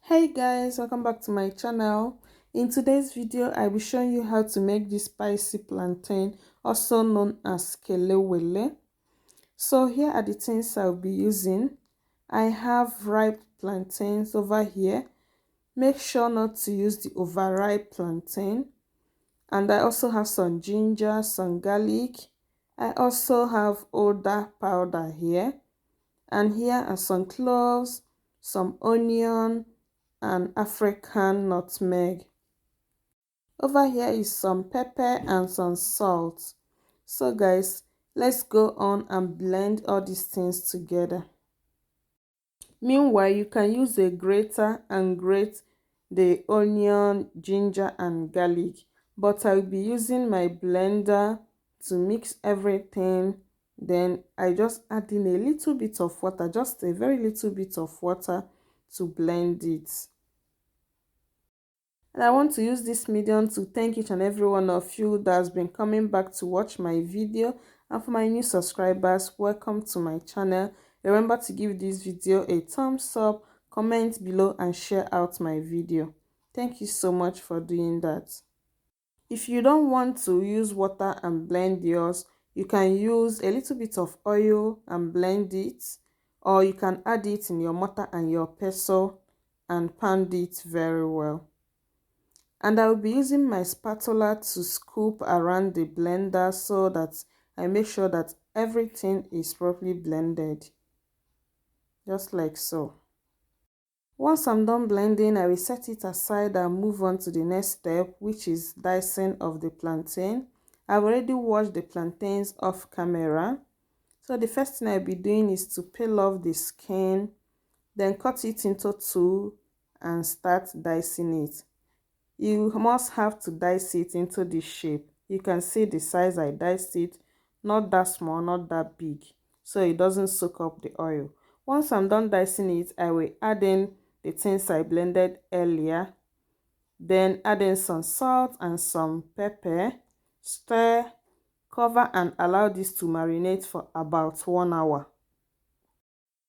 Hey guys, welcome back to my channel. In today's video I will show you how to make this spicy plantain, also known as kelewele. So here are the things I'll be using. I have ripe plantains over here. Make sure not to use the overripe plantain. And I also have some ginger, some garlic. I also have oda powder here. And here are some cloves, some onion, and African nutmeg. Over here is some pepper and some salt. So guys, let's go on and blend all these things together. Meanwhile, you can use a grater and grate the onion, ginger and garlic, but I'll be using my blender to mix everything. Then I just add in a little bit of water, just a very little bit of water to blend it. And I want to use this medium to thank each and every one of you that has been coming back to watch my video. And for my new subscribers, welcome to my channel. Remember to give this video a thumbs up, comment below and share out my video. Thank you so much for doing that. If you don't want to use water and blend yours, you can use a little bit of oil and blend it, or you can add it in your mortar and your pestle and pound it very well. And I will be using my spatula to scoop around the blender so that I make sure that everything is properly blended, just like so. Once I'm done blending, I will set it aside and move on to the next step, which is dicing of the plantain. I've already washed the plantains off camera. So the first thing I'll be doing is to peel off the skin, then cut it into two and start dicing it. You must have to dice it into this shape. You can see the size I diced it, not that small, not that big, so it doesn't soak up the oil. Once I'm done dicing it, I will add in the things I blended earlier, then add in some salt and some pepper, stir, cover and allow this to marinate for about 1 hour.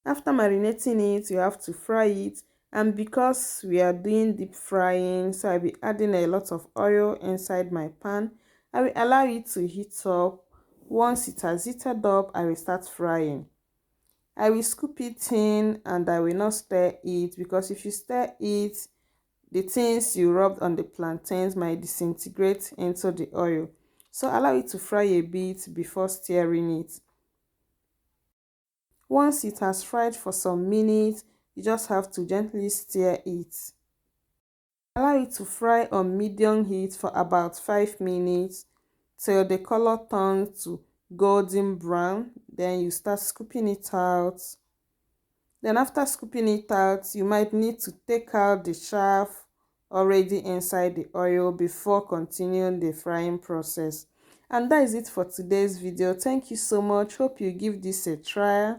After marinating it, you have to fry it, and because we are doing deep frying, so I'll be adding a lot of oil inside my pan. I will allow it to heat up. Once it has heated up, I will start frying. I will scoop it in and I will not stir it, because if you stir it, the things you rubbed on the plantains might disintegrate into the oil. So allow it to fry a bit before stirring it. Once it has fried for some minutes, you just have to gently stir it. Allow it to fry on medium heat for about 5 minutes till the color turns to golden brown. Then you start scooping it out. Then after scooping it out, you might need to take out the chaff already inside the oil before continuing the frying process. And that is it for today's video. Thank you so much. Hope you give this a try.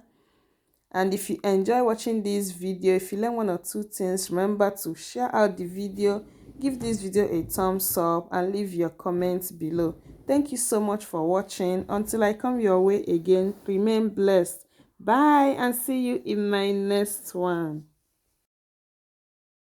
And if you enjoy watching this video, if you learn one or two things, remember to share out the video, give this video a thumbs up and leave your comments below. Thank you so much for watching. Until I come your way again, remain blessed. Bye and see you in my next one.